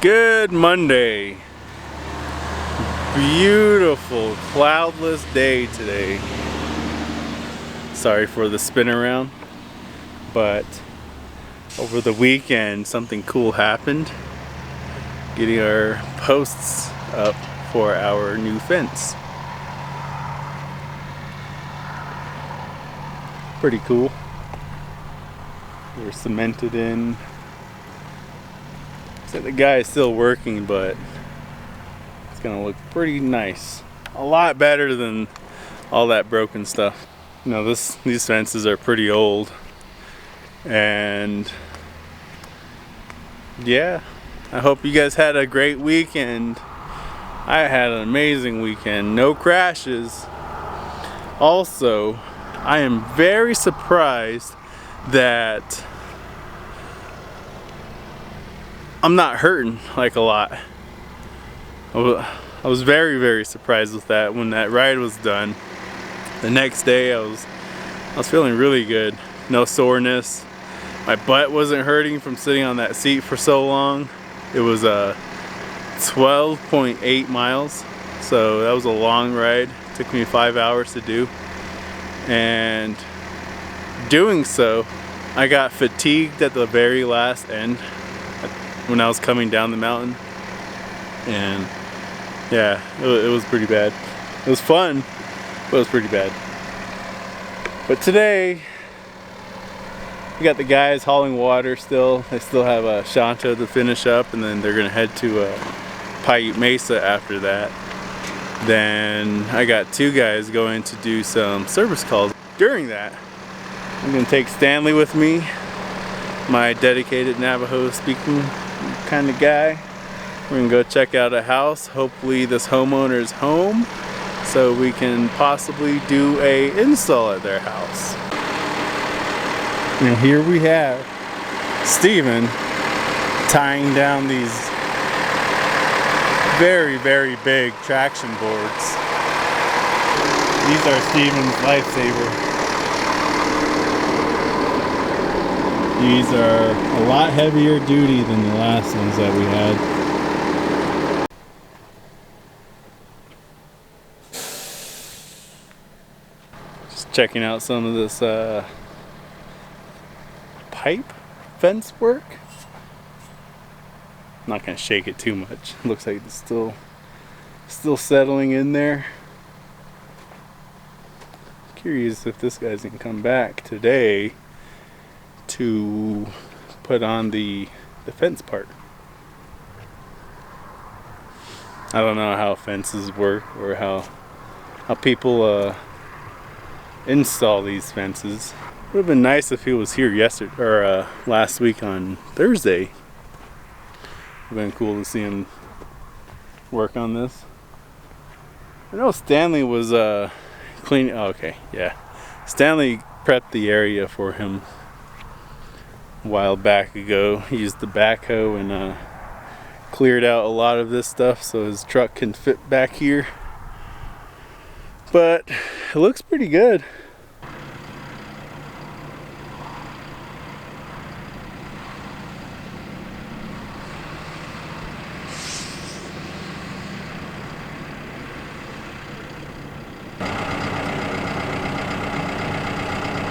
Good Monday. Beautiful, cloudless day today. Sorry for the spin around, but over the weekend something cool happened. Getting our posts up for our new fence. Pretty cool. They're cemented in. So the guy is still working, but it's gonna look pretty nice. A lot better than all that broken stuff. You know, these fences are pretty old, and yeah, I hope you guys had a great weekend. I had an amazing weekend. No crashes. Also, I am very surprised that I'm not hurting like a lot. I was very surprised with that when that ride was done. The next day I was feeling really good. No soreness. My butt wasn't hurting from sitting on that seat for so long. It was 12.8 miles. So that was a long ride. It took me 5 hours to do. And doing so, I got fatigued at the very last end when I was coming down the mountain, and yeah, it was pretty bad. It was fun, but it was pretty bad. But today we got the guys hauling water still. They still have a Shanto to finish up, and then they're gonna head to Paiute Mesa after that. Then I got two guys going to do some service calls. During that, I'm gonna take Stanley with me, my dedicated Navajo speaking kind of guy. We're gonna go check out a house. Hopefully this homeowner is home so we can possibly do a install at their house. And here we have Steven tying down these very big traction boards. These are Steven's lifesaver. These are a lot heavier duty than the last ones that we had. Just checking out some of this pipe fence work. I'm not gonna shake it too much. Looks like it's still settling in there. Curious if this guy's gonna come back today to put on the fence part. I don't know how fences work or how people install these fences. Would have been nice if he was here yesterday or last week on Thursday. Would have been cool to see him work on this. I know Stanley was cleaning. Oh, okay, yeah. Stanley prepped the area for him a while back ago. He used the backhoe and cleared out a lot of this stuff so his truck can fit back here. But it looks pretty good.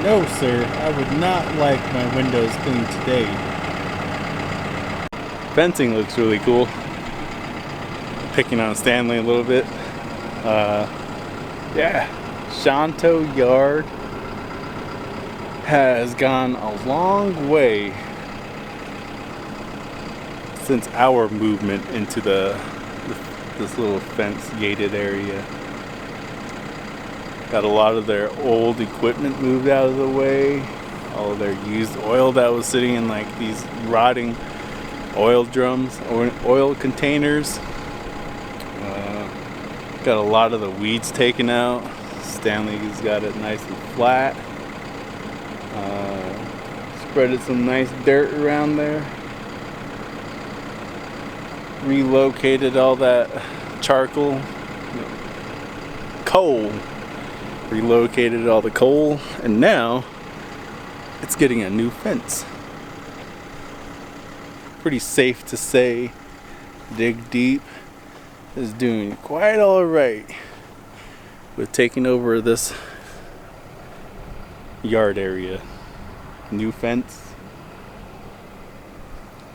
No, sir, I would not like my windows cleaned today. Fencing looks really cool. Picking on Stanley a little bit. Yeah, Shanto Yard has gone a long way since our movement into this little fence gated area. Got a lot of their old equipment moved out of the way. All of their used oil that was sitting in like these rotting oil drums or oil containers. Got a lot of the weeds taken out. Stanley's got it nice and flat. Spreaded some nice dirt around there. Relocated all that charcoal, coal. Relocated all the coal, and now it's getting a new fence. Pretty safe to say Dig Deep is doing quite alright with taking over this yard area. New fence,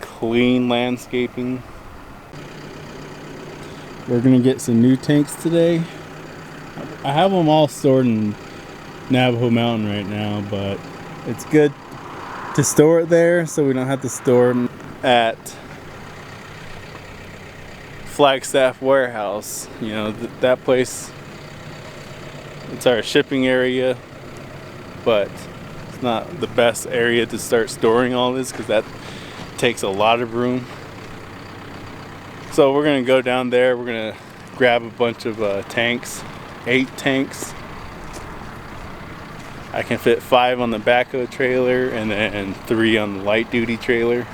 clean landscaping. We're gonna get some new tanks today. I have them all stored in Navajo Mountain right now, but it's good to store it there so we don't have to store them at Flagstaff warehouse. You know, that place, it's our shipping area, but it's not the best area to start storing all this because that takes a lot of room. So we're gonna go down there, we're gonna grab a bunch of tanks, 8 tanks. I can fit 5 on the backhoe trailer and then 3 on the light duty trailer.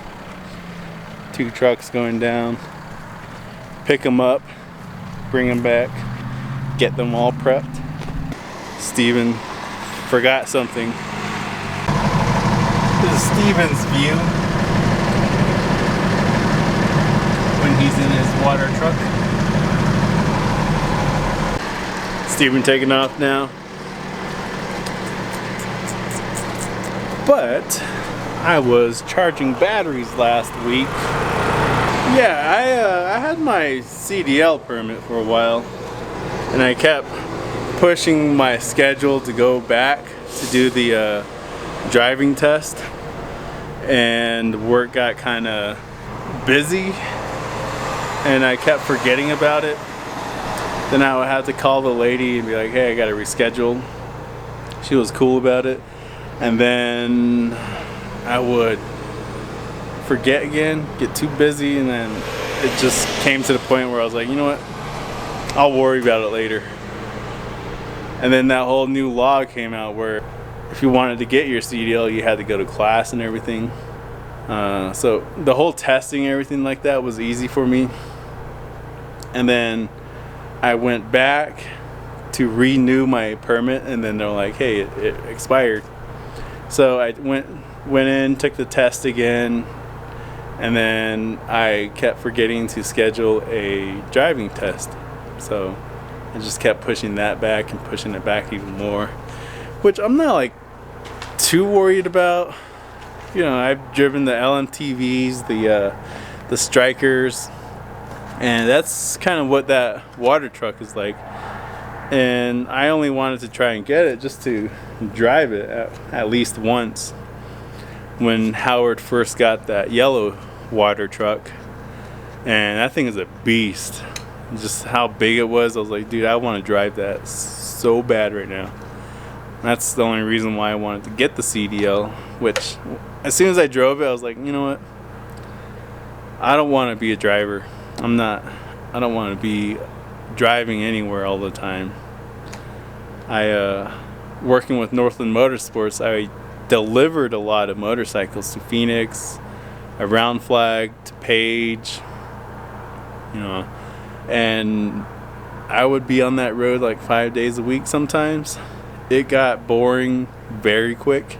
2 trucks going down. Pick them up, bring them back, get them all prepped. Steven forgot something. This is Steven's view when he's in his water truck. Steven taking off now. But I was charging batteries last week. Yeah, I had my CDL permit for a while, and I kept pushing my schedule to go back to do the driving test, and work got kind of busy, and I kept forgetting about it. Then I would have to call the lady and be like, hey, I gotta reschedule. She was cool about it. And then I would forget again, get too busy, and then it just came to the point where I was like, you know what, I'll worry about it later. And then that whole new law came out where if you wanted to get your CDL, you had to go to class and everything. So the whole testing and everything like that was easy for me. And then I went back to renew my permit, and then they're like, hey, it expired. So I went in, took the test again, and then I kept forgetting to schedule a driving test. So I just kept pushing that back and pushing it back even more, which I'm not like too worried about. You know, I've driven the LMTVs, the Strikers, and that's kind of what that water truck is like. And I only wanted to try and get it just to drive it at least once. When Howard first got that yellow water truck, and that thing is a beast. Just how big it was, I was like, dude, I want to drive that so bad right now. That's the only reason why I wanted to get the CDL, which as soon as I drove it, I was like, you know what, I don't want to be a driver. I don't want to be driving anywhere all the time. Working with Northland Motorsports, I delivered a lot of motorcycles to Phoenix, around Flag, to Page, you know, and I would be on that road like 5 days a week sometimes. It got boring very quick.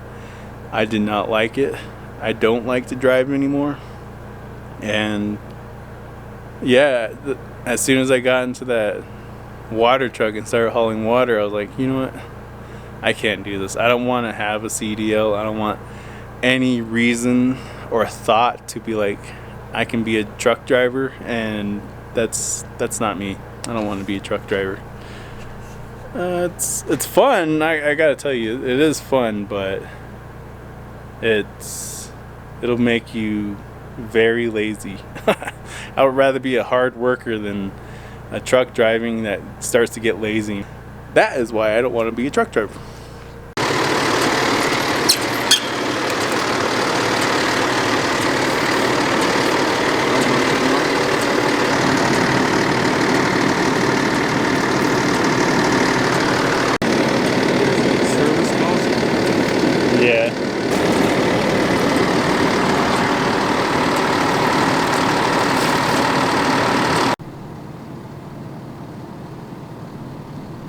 I did not like it. I don't like to drive anymore. And yeah, as soon as I got into that water truck and started hauling water, I was like, you know what, I can't do this. I don't want to have a CDL. I don't want any reason or thought to be like, I can be a truck driver, and that's not me. I don't want to be a truck driver. It's fun. I gotta tell you, it is fun, but it'll make you very lazy. I would rather be a hard worker than a truck driving that starts to get lazy. That is why I don't want to be a truck driver. Yeah.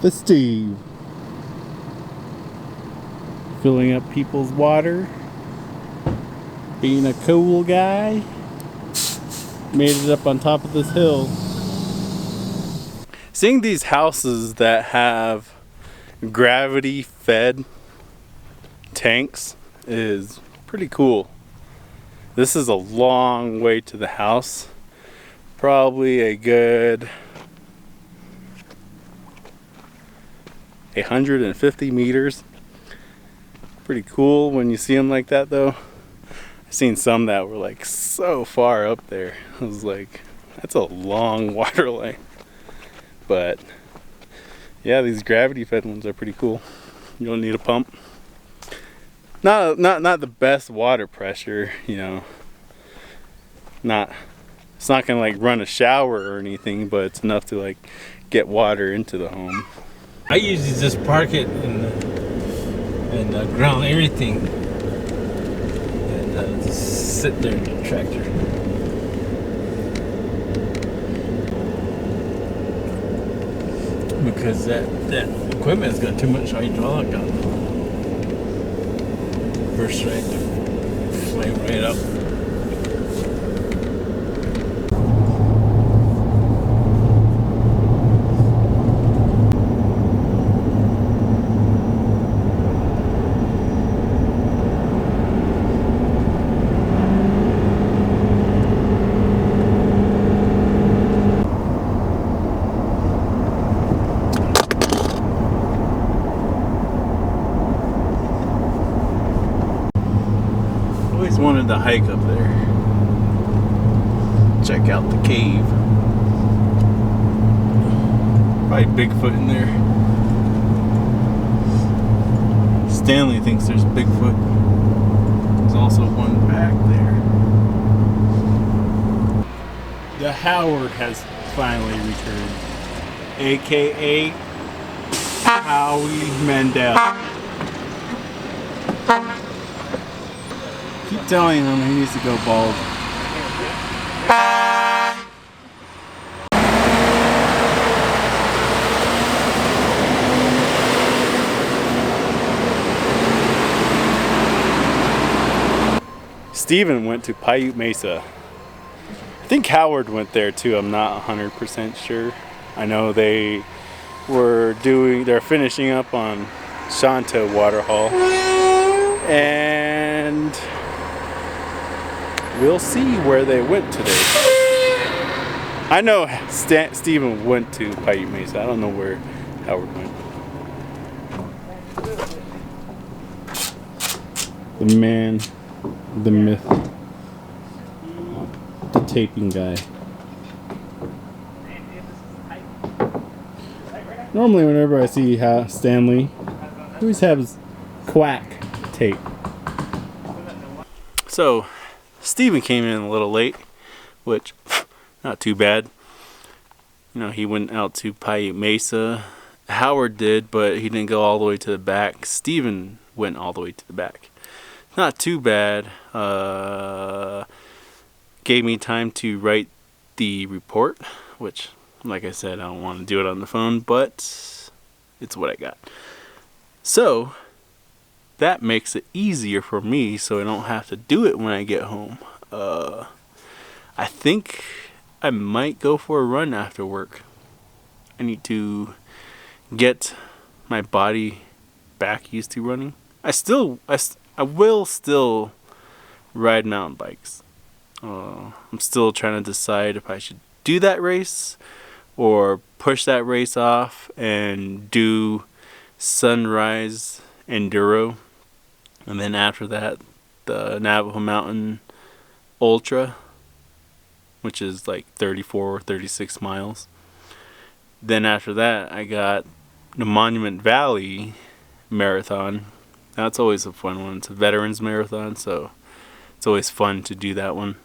The Steve. Filling up people's water. Being a cool guy. Made it up on top of this hill. Seeing these houses that have gravity fed tanks is pretty cool. This is a long way to the house. Probably a good 150 meters. Pretty cool when you see them like that though. I've seen some that were like so far up there. I was like, that's a long water line. But yeah, these gravity fed ones are pretty cool. You don't need a pump. Not the best water pressure, you know. It's not gonna like run a shower or anything, but it's enough to like get water into the home. I usually just park it and ground everything and just sit there in the tractor. Because that equipment's got too much hydraulic on it. Burst right, flame right up. Wanted to hike up there, check out the cave. Probably Bigfoot in there. Stanley thinks there's Bigfoot. There's also one back there. The Howard has finally returned, aka Howie Mandel. Keep telling him he needs to go bald. Steven went to Paiute Mesa. I think Howard went there too, I'm not 100% sure. I know they're finishing up on Shanto Waterhall. And we'll see where they went today. I know Steven went to Paiute Mesa. I don't know where Howard went. The man, the myth, the taping guy. Normally whenever I see Stanley, he always has quack tape. So Steven came in a little late, which not too bad. You know, he went out to Paiute Mesa. Howard did, but he didn't go all the way to the back. Steven went all the way to the back. Not too bad. Gave me time to write the report, which, like I said, I don't want to do it on the phone, but it's what I got. So that makes it easier for me so I don't have to do it when I get home. I think I might go for a run after work. I need to get my body back used to running. I will still ride mountain bikes. I'm still trying to decide if I should do that race or push that race off and do Sunrise Enduro. And then after that, the Navajo Mountain Ultra, which is like 34 or 36 miles. Then after that, I got the Monument Valley Marathon. That's always a fun one. It's a veterans marathon, so it's always fun to do that one.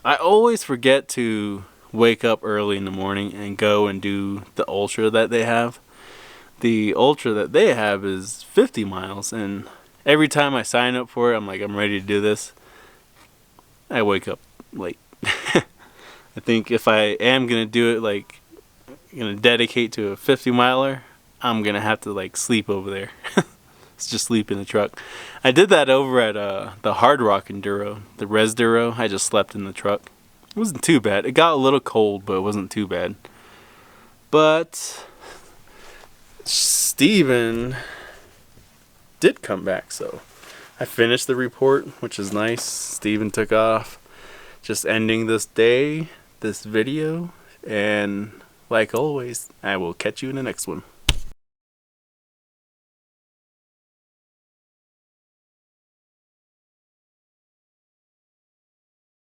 I always forget to wake up early in the morning and go and do the Ultra that they have. The Ultra that they have is 50 miles, and every time I sign up for it, I'm like, I'm ready to do this. I wake up late. I think if I am going to do it, like, going to dedicate to a 50 miler, I'm going to have to, like, sleep over there. It's just sleep in the truck. I did that over at the Hard Rock Enduro, the Res Duro. I just slept in the truck. It wasn't too bad. It got a little cold, but it wasn't too bad. But Steven did come back, so I finished the report, which is nice. Steven took off. Just ending this day, this video, and like always, I will catch you in the next one.